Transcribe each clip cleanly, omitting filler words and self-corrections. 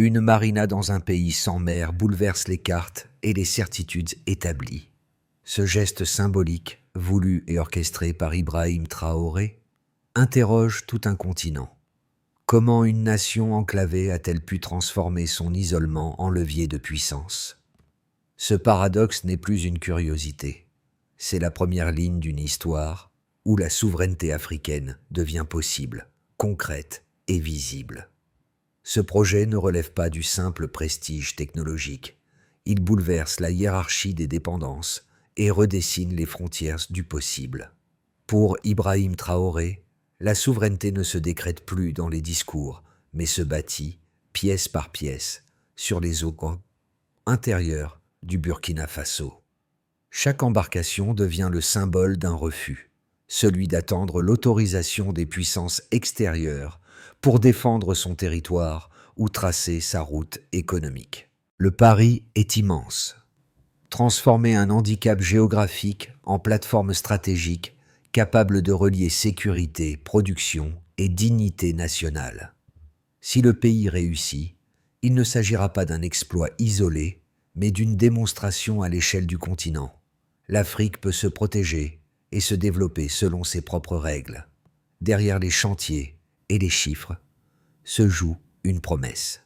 Une marina dans un pays sans mer bouleverse les cartes et les certitudes établies. Ce geste symbolique, voulu et orchestré par Ibrahim Traoré, interroge tout un continent. Comment une nation enclavée a-t-elle pu transformer son isolement en levier de puissance? Ce paradoxe n'est plus une curiosité. C'est la première ligne d'une histoire où la souveraineté africaine devient possible, concrète et visible. Ce projet ne relève pas du simple prestige technologique. Il bouleverse la hiérarchie des dépendances et redessine les frontières du possible. Pour Ibrahim Traoré, la souveraineté ne se décrète plus dans les discours, mais se bâtit, pièce par pièce, sur les eaux intérieures du Burkina Faso. Chaque embarcation devient le symbole d'un refus, celui d'attendre l'autorisation des puissances extérieures pour défendre son territoire ou tracer sa route économique. Le pari est immense. Transformer un handicap géographique en plateforme stratégique capable de relier sécurité, production et dignité nationale. Si le pays réussit, il ne s'agira pas d'un exploit isolé, mais d'une démonstration à l'échelle du continent. L'Afrique peut se protéger et se développer selon ses propres règles. Derrière les chantiers et les chiffres se joue une promesse,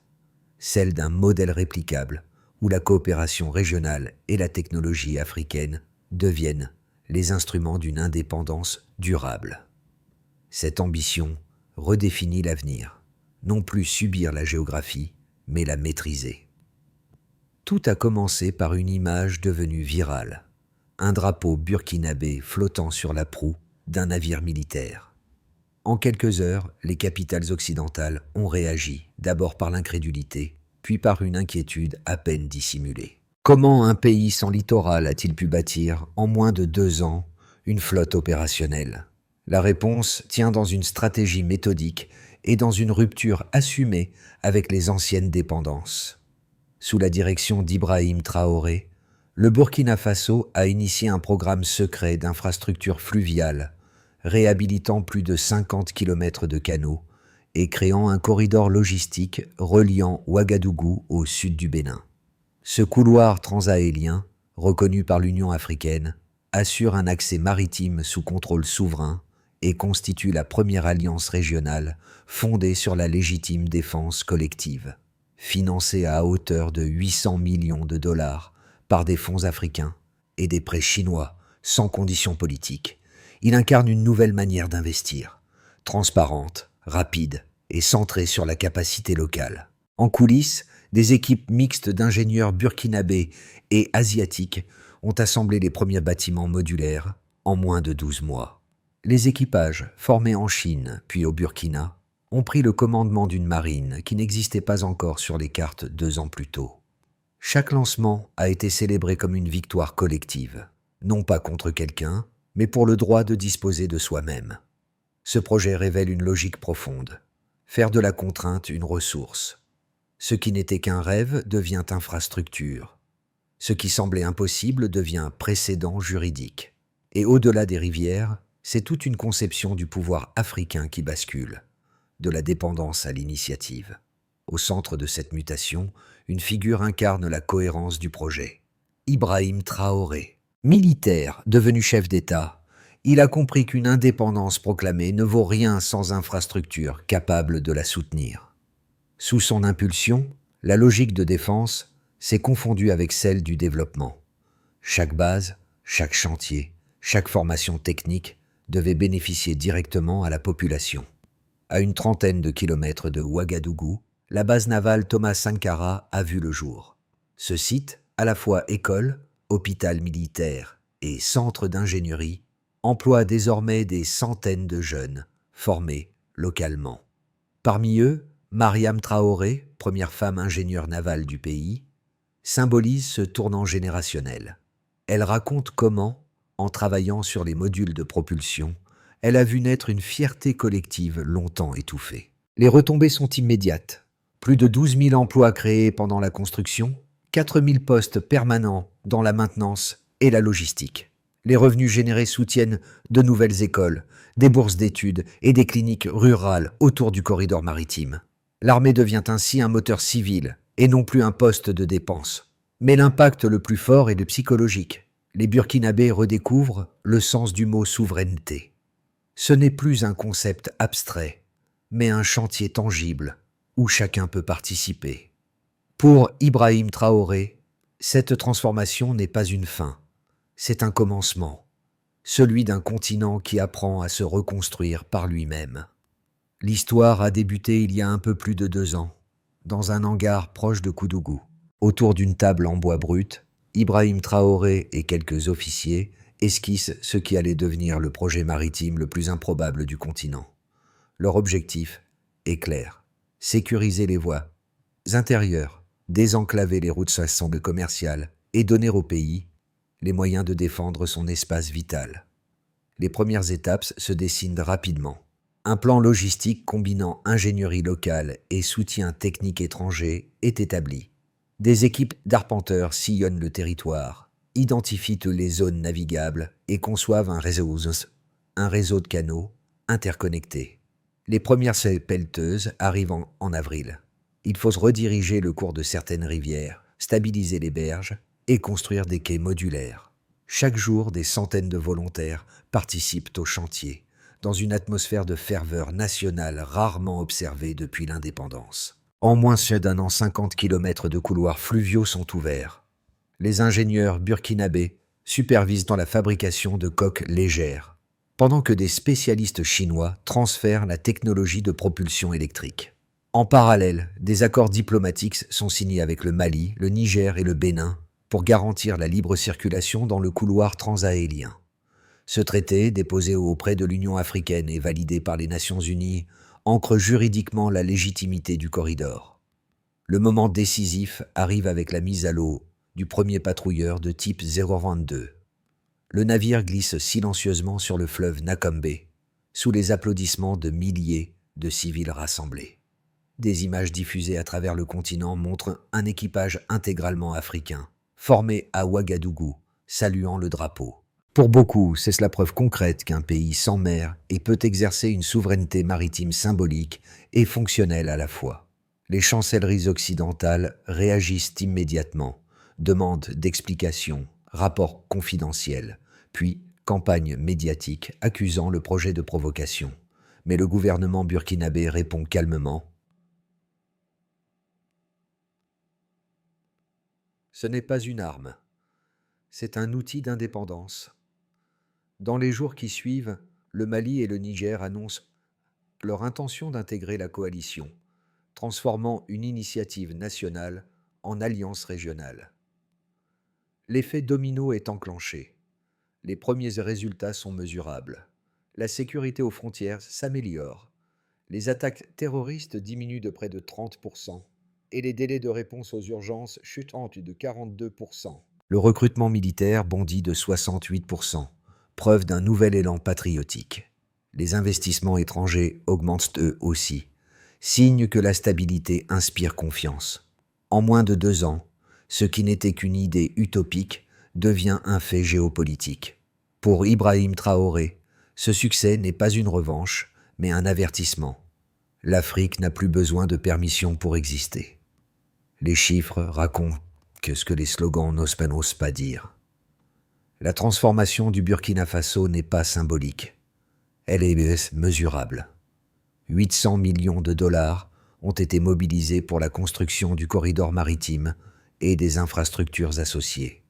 celle d'un modèle réplicable où la coopération régionale et la technologie africaine deviennent les instruments d'une indépendance durable. Cette ambition redéfinit l'avenir, non plus subir la géographie, mais la maîtriser. Tout a commencé par une image devenue virale, un drapeau burkinabé flottant sur la proue d'un navire militaire. En quelques heures, les capitales occidentales ont réagi, d'abord par l'incrédulité, puis par une inquiétude à peine dissimulée. Comment un pays sans littoral a-t-il pu bâtir, en moins de 2 ans, une flotte opérationnelle? La réponse tient dans une stratégie méthodique et dans une rupture assumée avec les anciennes dépendances. Sous la direction d'Ibrahim Traoré, le Burkina Faso a initié un programme secret d'infrastructures fluviales, réhabilitant plus de 50 km de canaux et créant un corridor logistique reliant Ouagadougou au sud du Bénin. Ce couloir transaélien, reconnu par l'Union africaine, assure un accès maritime sous contrôle souverain et constitue la première alliance régionale fondée sur la légitime défense collective. Financée à hauteur de 800 millions de dollars par des fonds africains et des prêts chinois sans conditions politiques, il incarne une nouvelle manière d'investir, transparente, rapide et centrée sur la capacité locale. En coulisses, des équipes mixtes d'ingénieurs burkinabés et asiatiques ont assemblé les premiers bâtiments modulaires en moins de 12 mois. Les équipages, formés en Chine puis au Burkina, ont pris le commandement d'une marine qui n'existait pas encore sur les cartes 2 ans plus tôt. Chaque lancement a été célébré comme une victoire collective, non pas contre quelqu'un, mais pour le droit de disposer de soi-même. Ce projet révèle une logique profonde, faire de la contrainte une ressource. Ce qui n'était qu'un rêve devient infrastructure. Ce qui semblait impossible devient précédent juridique. Et au-delà des rivières, c'est toute une conception du pouvoir africain qui bascule, de la dépendance à l'initiative. Au centre de cette mutation, une figure incarne la cohérence du projet. Ibrahim Traoré. Militaire, devenu chef d'État, il a compris qu'une indépendance proclamée ne vaut rien sans infrastructure capable de la soutenir. Sous son impulsion, la logique de défense s'est confondue avec celle du développement. Chaque base, chaque chantier, chaque formation technique devait bénéficier directement à la population. À une trentaine de kilomètres de Ouagadougou, la base navale Thomas Sankara a vu le jour. Ce site, à la fois école, hôpital militaire et centre d'ingénierie, emploie désormais des centaines de jeunes formés localement. Parmi eux, Mariam Traoré, première femme ingénieure navale du pays, symbolise ce tournant générationnel. Elle raconte comment, en travaillant sur les modules de propulsion, elle a vu naître une fierté collective longtemps étouffée. Les retombées sont immédiates. Plus de 12 000 emplois créés pendant la construction, 4 000 postes permanents dans la maintenance et la logistique. Les revenus générés soutiennent de nouvelles écoles, des bourses d'études et des cliniques rurales autour du corridor maritime. L'armée devient ainsi un moteur civil et non plus un poste de dépense. Mais l'impact le plus fort est le psychologique. Les Burkinabés redécouvrent le sens du mot souveraineté. Ce n'est plus un concept abstrait, mais un chantier tangible où chacun peut participer. Pour Ibrahim Traoré, cette transformation n'est pas une fin, c'est un commencement, celui d'un continent qui apprend à se reconstruire par lui-même. L'histoire a débuté il y a un peu plus de 2 ans, dans un hangar proche de Koudougou. Autour d'une table en bois brut, Ibrahim Traoré et quelques officiers esquissent ce qui allait devenir le projet maritime le plus improbable du continent. Leur objectif est clair, sécuriser les voies intérieures, désenclaver les routes commerciales et donner au pays les moyens de défendre son espace vital. Les premières étapes se dessinent rapidement. Un plan logistique combinant ingénierie locale et soutien technique étranger est établi. Des équipes d'arpenteurs sillonnent le territoire, identifient les zones navigables et conçoivent un réseau de canaux interconnectés. Les premières pelleteuses arrivent en avril. Il faut rediriger le cours de certaines rivières, stabiliser les berges et construire des quais modulaires. Chaque jour, des centaines de volontaires participent au chantier, dans une atmosphère de ferveur nationale rarement observée depuis l'indépendance. En moins d'un an, 50 km de couloirs fluviaux sont ouverts. Les ingénieurs burkinabés supervisent dans la fabrication de coques légères, pendant que des spécialistes chinois transfèrent la technologie de propulsion électrique. En parallèle, des accords diplomatiques sont signés avec le Mali, le Niger et le Bénin pour garantir la libre circulation dans le couloir transsahélien. Ce traité, déposé auprès de l'Union africaine et validé par les Nations unies, ancre juridiquement la légitimité du corridor. Le moment décisif arrive avec la mise à l'eau du premier patrouilleur de type 022. Le navire glisse silencieusement sur le fleuve Nakombe, sous les applaudissements de milliers de civils rassemblés. Des images diffusées à travers le continent montrent un équipage intégralement africain, formé à Ouagadougou, saluant le drapeau. Pour beaucoup, c'est la preuve concrète qu'un pays sans mer et peut exercer une souveraineté maritime symbolique et fonctionnelle à la fois. Les chancelleries occidentales réagissent immédiatement, demandent d'explications, rapports confidentiels, puis campagne médiatique accusant le projet de provocation. Mais le gouvernement burkinabé répond calmement. Ce n'est pas une arme, c'est un outil d'indépendance. Dans les jours qui suivent, le Mali et le Niger annoncent leur intention d'intégrer la coalition, transformant une initiative nationale en alliance régionale. L'effet domino est enclenché. Les premiers résultats sont mesurables. La sécurité aux frontières s'améliore. Les attaques terroristes diminuent de près de 30% et les délais de réponse aux urgences chutent de 42%. Le recrutement militaire bondit de 68%. Preuve d'un nouvel élan patriotique. Les investissements étrangers augmentent eux aussi, signe que la stabilité inspire confiance. En moins de 2 ans, ce qui n'était qu'une idée utopique devient un fait géopolitique. Pour Ibrahim Traoré, ce succès n'est pas une revanche, mais un avertissement. L'Afrique n'a plus besoin de permission pour exister. Les chiffres racontent ce que les slogans n'osent pas dire. La transformation du Burkina Faso n'est pas symbolique. Elle est mesurable. 800 millions de dollars ont été mobilisés pour la construction du corridor maritime et des infrastructures associées.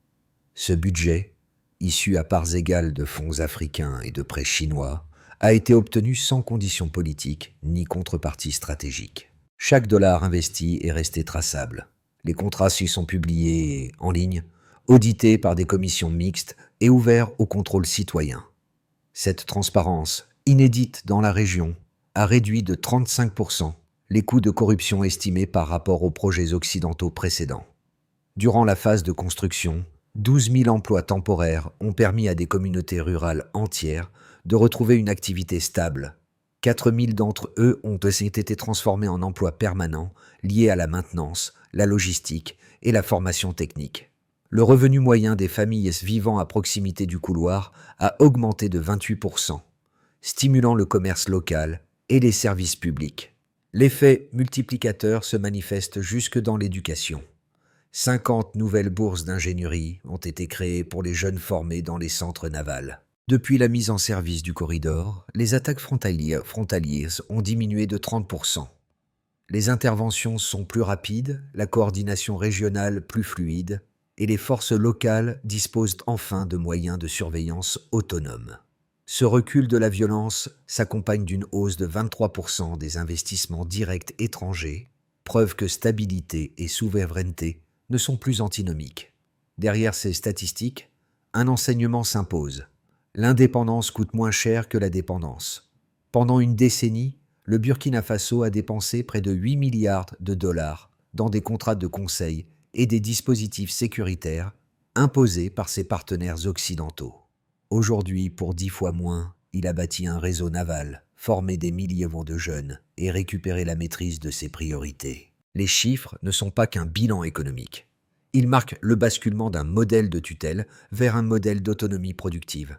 Ce budget, issu à parts égales de fonds africains et de prêts chinois, a été obtenu sans conditions politiques ni contrepartie stratégique. Chaque dollar investi est resté traçable. Les contrats s'y sont publiés en ligne, audités par des commissions mixtes et ouverts au contrôle citoyen. Cette transparence, inédite dans la région, a réduit de 35% les coûts de corruption estimés par rapport aux projets occidentaux précédents. Durant la phase de construction, 12 000 emplois temporaires ont permis à des communautés rurales entières de retrouver une activité stable. 4 000 d'entre eux ont été transformés en emplois permanents liés à la maintenance, la logistique et la formation technique. Le revenu moyen des familles vivant à proximité du couloir a augmenté de 28%, stimulant le commerce local et les services publics. L'effet multiplicateur se manifeste jusque dans l'éducation. 50 nouvelles bourses d'ingénierie ont été créées pour les jeunes formés dans les centres navals. Depuis la mise en service du corridor, les attaques frontalières ont diminué de 30%. Les interventions sont plus rapides, la coordination régionale plus fluide, et les forces locales disposent enfin de moyens de surveillance autonomes. Ce recul de la violence s'accompagne d'une hausse de 23% des investissements directs étrangers, preuve que stabilité et souveraineté ne sont plus antinomiques. Derrière ces statistiques, un enseignement s'impose. L'indépendance coûte moins cher que la dépendance. Pendant une décennie, le Burkina Faso a dépensé près de 8 milliards de dollars dans des contrats de conseil et des dispositifs sécuritaires imposés par ses partenaires occidentaux. Aujourd'hui, pour 10 fois moins, il a bâti un réseau naval, formé des milliers de jeunes et récupéré la maîtrise de ses priorités. Les chiffres ne sont pas qu'un bilan économique. Ils marquent le basculement d'un modèle de tutelle vers un modèle d'autonomie productive.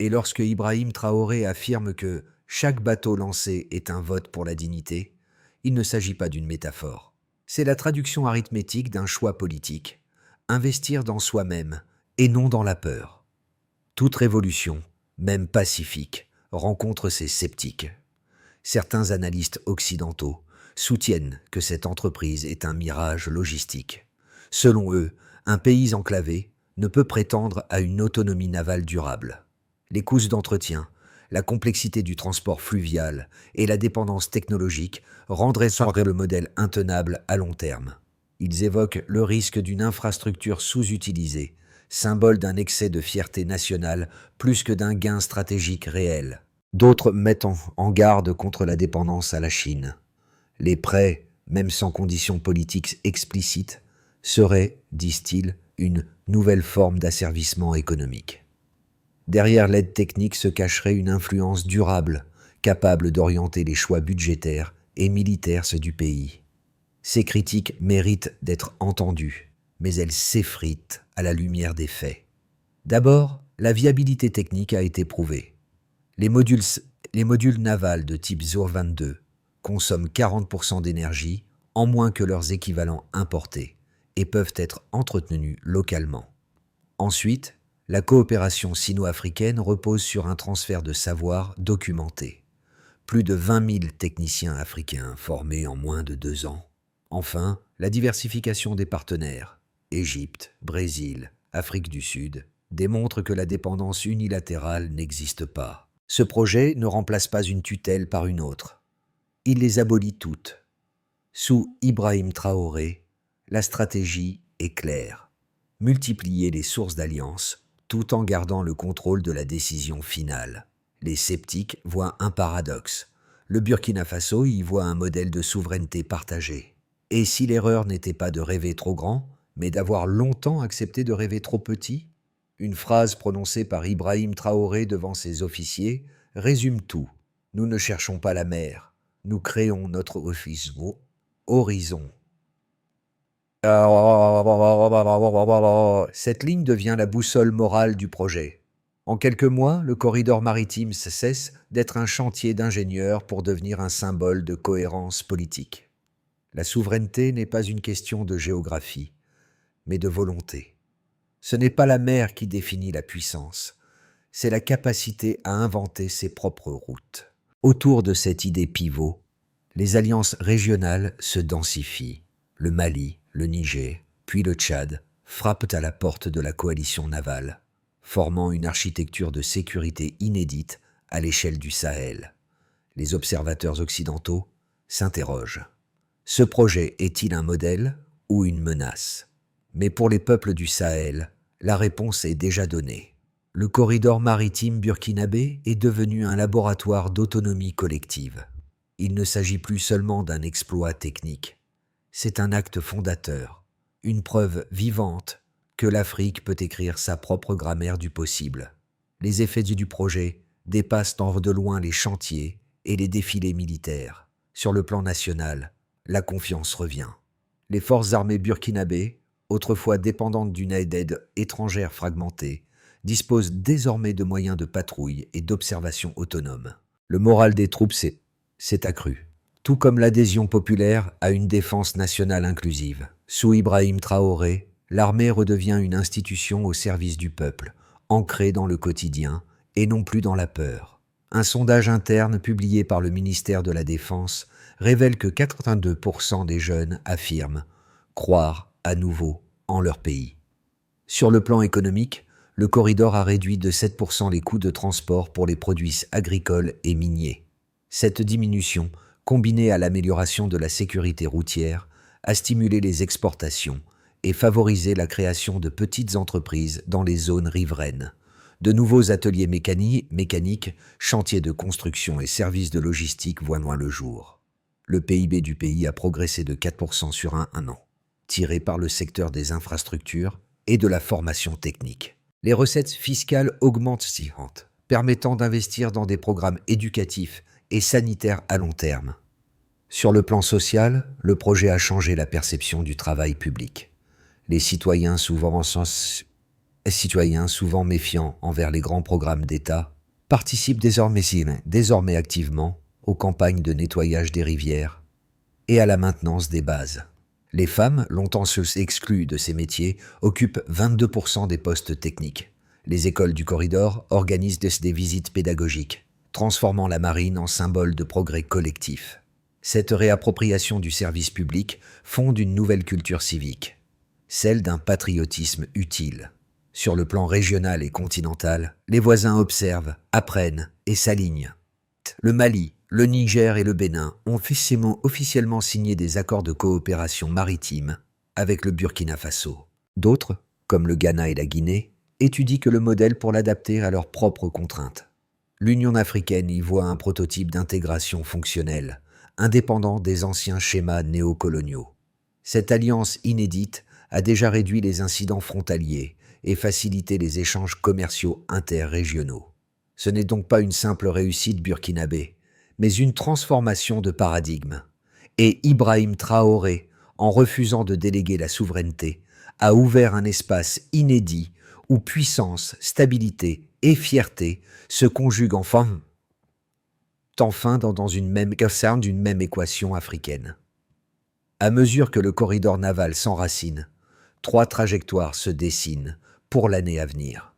Et lorsque Ibrahim Traoré affirme que chaque bateau lancé est un vote pour la dignité, il ne s'agit pas d'une métaphore. C'est la traduction arithmétique d'un choix politique, investir dans soi-même et non dans la peur. Toute révolution, même pacifique, rencontre ses sceptiques. Certains analystes occidentaux soutiennent que cette entreprise est un mirage logistique. Selon eux, un pays enclavé ne peut prétendre à une autonomie navale durable. Les coûts d'entretien, la complexité du transport fluvial et la dépendance technologique rendraient le modèle intenable à long terme. Ils évoquent le risque d'une infrastructure sous-utilisée, symbole d'un excès de fierté nationale plus que d'un gain stratégique réel. D'autres mettent en garde contre la dépendance à la Chine. Les prêts, même sans conditions politiques explicites, seraient, disent-ils, une nouvelle forme d'asservissement économique. Derrière l'aide technique se cacherait une influence durable, capable d'orienter les choix budgétaires et militaires du pays. Ces critiques méritent d'être entendues, mais elles s'effritent à la lumière des faits. D'abord, la viabilité technique a été prouvée. Les modules navals de type Zohr 22 consomment 40% d'énergie en moins que leurs équivalents importés et peuvent être entretenus localement. Ensuite, la coopération sino-africaine repose sur un transfert de savoir documenté. Plus de 20 000 techniciens africains formés en moins de 2 ans. Enfin, la diversification des partenaires, Égypte, Brésil, Afrique du Sud, démontre que la dépendance unilatérale n'existe pas. Ce projet ne remplace pas une tutelle par une autre. Il les abolit toutes. Sous Ibrahim Traoré, la stratégie est claire. Multiplier les sources d'alliances tout en gardant le contrôle de la décision finale. Les sceptiques voient un paradoxe. Le Burkina Faso y voit un modèle de souveraineté partagée. Et si l'erreur n'était pas de rêver trop grand, mais d'avoir longtemps accepté de rêver trop petit? Une phrase prononcée par Ibrahim Traoré devant ses officiers résume tout. Nous ne cherchons pas la mer, nous créons notre horizon. Cette ligne devient la boussole morale du projet. En quelques mois, le corridor maritime cesse d'être un chantier d'ingénieurs pour devenir un symbole de cohérence politique. La souveraineté n'est pas une question de géographie, mais de volonté. Ce n'est pas la mer qui définit la puissance, c'est la capacité à inventer ses propres routes. Autour de cette idée pivot, les alliances régionales se densifient. Le Mali, le Niger, puis le Tchad frappent à la porte de la coalition navale, formant une architecture de sécurité inédite à l'échelle du Sahel. Les observateurs occidentaux s'interrogent. Ce projet est-il un modèle ou une menace? Mais pour les peuples du Sahel, la réponse est déjà donnée. Le corridor maritime burkinabé est devenu un laboratoire d'autonomie collective. Il ne s'agit plus seulement d'un exploit technique. C'est un acte fondateur, une preuve vivante que l'Afrique peut écrire sa propre grammaire du possible. Les effets du projet dépassent de loin les chantiers et les défilés militaires. Sur le plan national, la confiance revient. Les forces armées burkinabées, autrefois dépendantes d'une aide étrangère fragmentée, disposent désormais de moyens de patrouille et d'observation autonome. Le moral des troupes s'est accru. tout comme l'adhésion populaire à une défense nationale inclusive. Sous Ibrahim Traoré, l'armée redevient une institution au service du peuple, ancrée dans le quotidien et non plus dans la peur. Un sondage interne publié par le ministère de la Défense révèle que 82% des jeunes affirment croire à nouveau en leur pays. Sur le plan économique, le corridor a réduit de 7% les coûts de transport pour les produits agricoles et miniers. Cette diminution, combinée à l'amélioration de la sécurité routière, a stimulé les exportations et favorisé la création de petites entreprises dans les zones riveraines. De nouveaux ateliers mécaniques, chantiers de construction et services de logistique voient moins le jour. Le PIB du pays a progressé de 4% sur un an, tiré par le secteur des infrastructures et de la formation technique. Les recettes fiscales augmentent permettant d'investir dans des programmes éducatifs et sanitaires à long terme. Sur le plan social, le projet a changé la perception du travail public. Les citoyens souvent méfiants envers les grands programmes d'État participent désormais activement aux campagnes de nettoyage des rivières et à la maintenance des bases. Les femmes, longtemps exclues de ces métiers, occupent 22% des postes techniques. Les écoles du corridor organisent des visites pédagogiques, transformant la marine en symbole de progrès collectif. Cette réappropriation du service public fonde une nouvelle culture civique, celle d'un patriotisme utile. Sur le plan régional et continental, les voisins observent, apprennent et s'alignent. Le Mali, le Niger et le Bénin ont officiellement signé des accords de coopération maritime avec le Burkina Faso. D'autres, comme le Ghana et la Guinée, étudient le modèle pour l'adapter à leurs propres contraintes. L'Union africaine y voit un prototype d'intégration fonctionnelle, indépendant des anciens schémas néocoloniaux. Cette alliance inédite a déjà réduit les incidents frontaliers et facilité les échanges commerciaux interrégionaux. Ce n'est donc pas une simple réussite burkinabé, mais une transformation de paradigme. Et Ibrahim Traoré, en refusant de déléguer la souveraineté, a ouvert un espace inédit où puissance, stabilité et fierté se conjuguent enfin dans une même équation africaine. À mesure que le corridor naval s'enracine, 3 trajectoires se dessinent pour l'année à venir.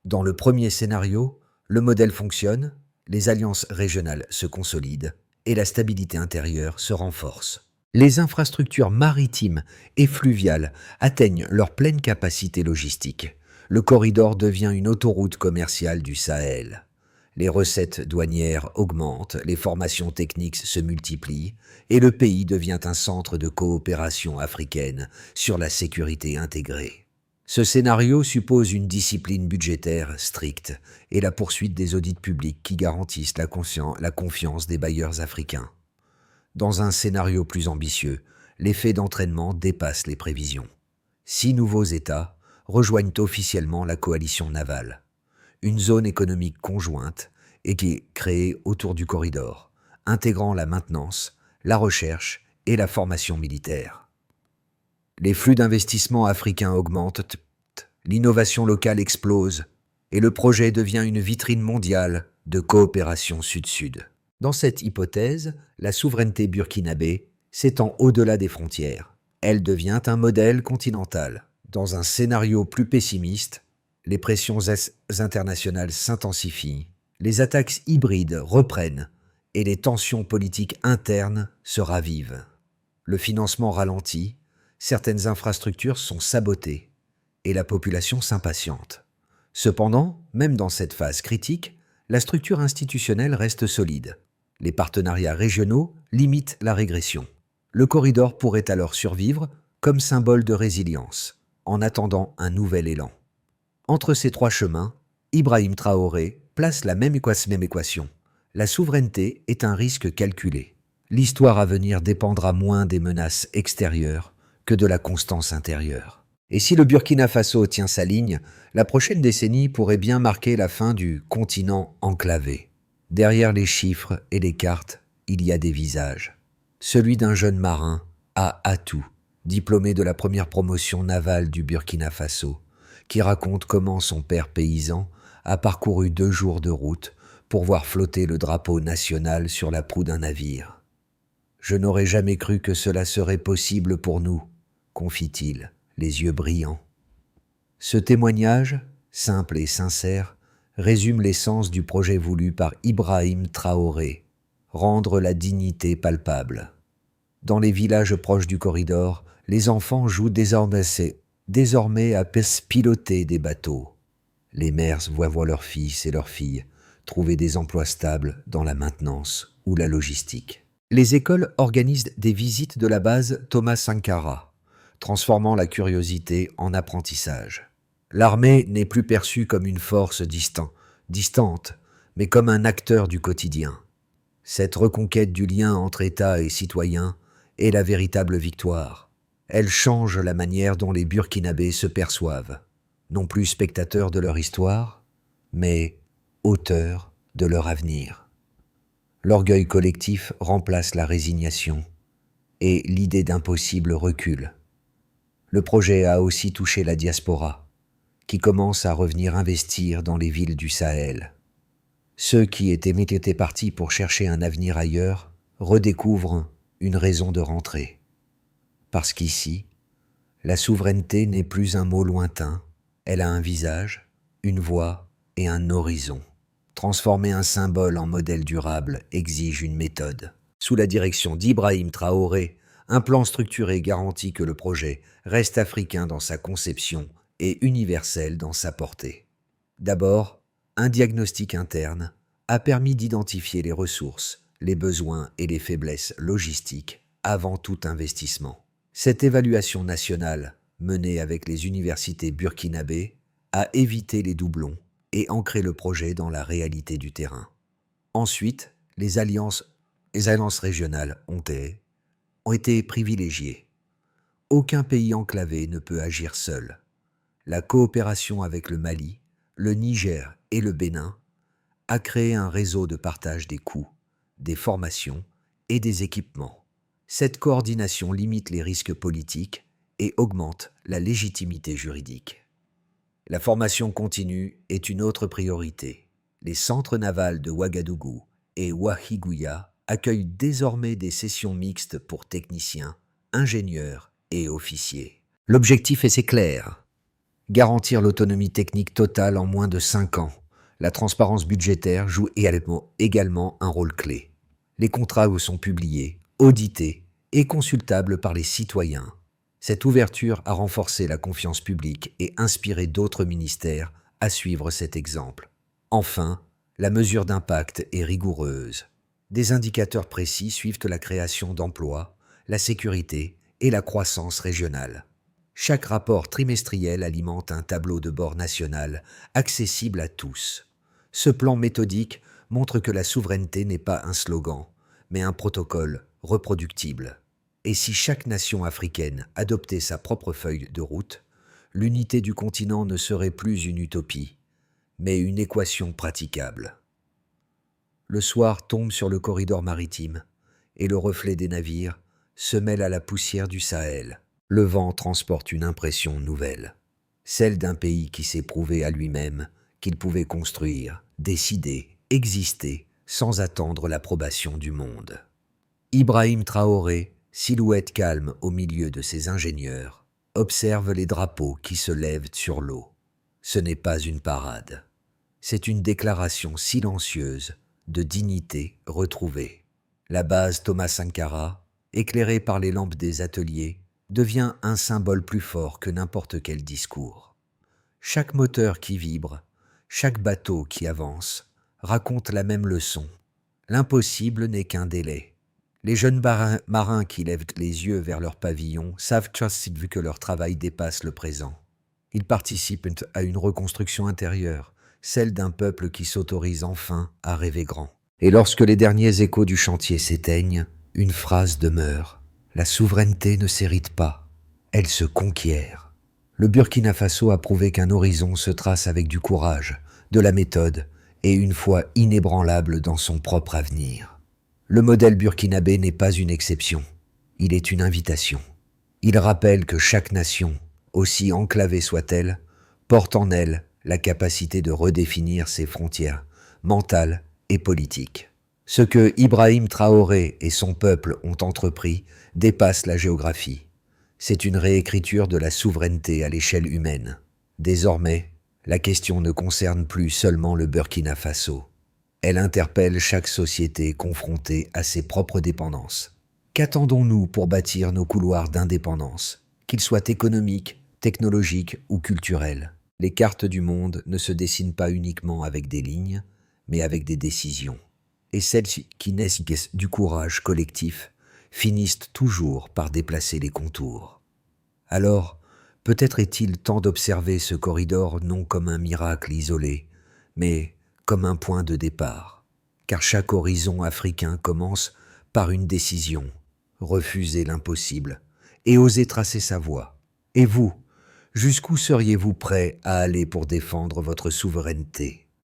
Dans le premier scénario, le modèle fonctionne, les alliances régionales se consolident et la stabilité intérieure se renforce. Les infrastructures maritimes et fluviales atteignent leur pleine capacité logistique. Le corridor devient une autoroute commerciale du Sahel. Les recettes douanières augmentent, les formations techniques se multiplient et le pays devient un centre de coopération africaine sur la sécurité intégrée. Ce scénario suppose une discipline budgétaire stricte et la poursuite des audits publics qui garantissent la confiance des bailleurs africains. Dans un scénario plus ambitieux, l'effet d'entraînement dépasse les prévisions. 6 nouveaux États rejoignent officiellement la coalition navale. Une zone économique conjointe qui est créée autour du corridor, intégrant la maintenance, la recherche et la formation militaire. Les flux d'investissement africains augmentent, l'innovation locale explose et le projet devient une vitrine mondiale de coopération sud-sud. Dans cette hypothèse, la souveraineté burkinabé s'étend au-delà des frontières. Elle devient un modèle continental. Dans un scénario plus pessimiste, les pressions internationales s'intensifient, les attaques hybrides reprennent et les tensions politiques internes se ravivent. Le financement ralentit, certaines infrastructures sont sabotées et la population s'impatiente. Cependant, même dans cette phase critique, la structure institutionnelle reste solide. Les partenariats régionaux limitent la régression. Le corridor pourrait alors survivre comme symbole de résilience, en attendant un nouvel élan. Entre ces 3 chemins, Ibrahim Traoré place la même équation. La souveraineté est un risque calculé. L'histoire à venir dépendra moins des menaces extérieures que de la constance intérieure. Et si le Burkina Faso tient sa ligne, la prochaine décennie pourrait bien marquer la fin du continent enclavé. Derrière les chiffres et les cartes, il y a des visages. Celui d'un jeune marin, à Atou, diplômé de la première promotion navale du Burkina Faso, qui raconte comment son père paysan a parcouru 2 jours de route pour voir flotter le drapeau national sur la proue d'un navire. Je n'aurais jamais cru que cela serait possible pour nous, confie-t-il, les yeux brillants. Ce témoignage, simple et sincère, résume l'essence du projet voulu par Ibrahim Traoré, rendre la dignité palpable. Dans les villages proches du corridor, les enfants jouent désormais à piloter des bateaux. Les mères voient leurs fils et leurs filles trouver des emplois stables dans la maintenance ou la logistique. Les écoles organisent des visites de la base Thomas Sankara, transformant la curiosité en apprentissage. L'armée n'est plus perçue comme une force distante, mais comme un acteur du quotidien. Cette reconquête du lien entre État et citoyens est la véritable victoire. Elle change la manière dont les Burkinabés se perçoivent, non plus spectateurs de leur histoire, mais auteurs de leur avenir. L'orgueil collectif remplace la résignation et l'idée d'impossible recule. Le projet a aussi touché la diaspora, qui commence à revenir investir dans les villes du Sahel. Ceux qui étaient partis pour chercher un avenir ailleurs redécouvrent une raison de rentrer. Parce qu'ici, la souveraineté n'est plus un mot lointain, elle a un visage, une voix et un horizon. Transformer un symbole en modèle durable exige une méthode. Sous la direction d'Ibrahim Traoré, un plan structuré garantit que le projet reste africain dans sa conception et universel dans sa portée. D'abord, un diagnostic interne a permis d'identifier les ressources, les besoins et les faiblesses logistiques avant tout investissement. Cette évaluation nationale, menée avec les universités burkinabées, a évité les doublons et ancré le projet dans la réalité du terrain. Ensuite, les alliances régionales ont été privilégiées. Aucun pays enclavé ne peut agir seul. La coopération avec le Mali, le Niger et le Bénin a créé un réseau de partage des coûts, des formations et des équipements. Cette coordination limite les risques politiques et augmente la légitimité juridique. La formation continue est une autre priorité. Les centres navals de Ouagadougou et Ouahigouya accueillent désormais des sessions mixtes pour techniciens, ingénieurs et officiers. L'objectif est clair: garantir l'autonomie technique totale en moins de 5 ans. La transparence budgétaire joue également un rôle clé. Les contrats sont publiés, audités et consultables par les citoyens. Cette ouverture a renforcé la confiance publique et inspiré d'autres ministères à suivre cet exemple. Enfin, la mesure d'impact est rigoureuse. Des indicateurs précis suivent la création d'emplois, la sécurité et la croissance régionale. Chaque rapport trimestriel alimente un tableau de bord national accessible à tous. Ce plan méthodique montre que la souveraineté n'est pas un slogan, mais un protocole reproductible. Et si chaque nation africaine adoptait sa propre feuille de route, l'unité du continent ne serait plus une utopie, mais une équation praticable. Le soir tombe sur le corridor maritime, et le reflet des navires se mêle à la poussière du Sahel. Le vent transporte une impression nouvelle, celle d'un pays qui s'est prouvé à lui-même qu'il pouvait construire, décider, exister, sans attendre l'approbation du monde. Ibrahim Traoré, silhouette calme au milieu de ses ingénieurs, observe les drapeaux qui se lèvent sur l'eau. Ce n'est pas une parade, c'est une déclaration silencieuse de dignité retrouvée. La base Thomas Sankara, éclairée par les lampes des ateliers, devient un symbole plus fort que n'importe quel discours. Chaque moteur qui vibre, chaque bateau qui avance, raconte la même leçon. L'impossible n'est qu'un délai. Les jeunes marins qui lèvent les yeux vers leur pavillon savent vu que leur travail dépasse le présent. Ils participent à une reconstruction intérieure, celle d'un peuple qui s'autorise enfin à rêver grand. Et lorsque les derniers échos du chantier s'éteignent, une phrase demeure: la souveraineté ne s'hérite pas, elle se conquiert. Le Burkina Faso a prouvé qu'un horizon se trace avec du courage, de la méthode et une foi inébranlable dans son propre avenir. Le modèle burkinabé n'est pas une exception, il est une invitation. Il rappelle que chaque nation, aussi enclavée soit-elle, porte en elle la capacité de redéfinir ses frontières mentales et politiques. Ce que Ibrahim Traoré et son peuple ont entrepris dépasse la géographie. C'est une réécriture de la souveraineté à l'échelle humaine. Désormais, la question ne concerne plus seulement le Burkina Faso. Elle interpelle chaque société confrontée à ses propres dépendances. Qu'attendons-nous pour bâtir nos couloirs d'indépendance, qu'ils soient économiques, technologiques ou culturels? Les cartes du monde ne se dessinent pas uniquement avec des lignes, mais avec des décisions. Et celles qui naissent du courage collectif finissent toujours par déplacer les contours. Alors, peut-être est-il temps d'observer ce corridor non comme un miracle isolé, mais comme un point de départ. Car chaque horizon africain commence par une décision, refuser l'impossible et oser tracer sa voie. Et vous, jusqu'où seriez-vous prêt à aller pour défendre votre souveraineté ?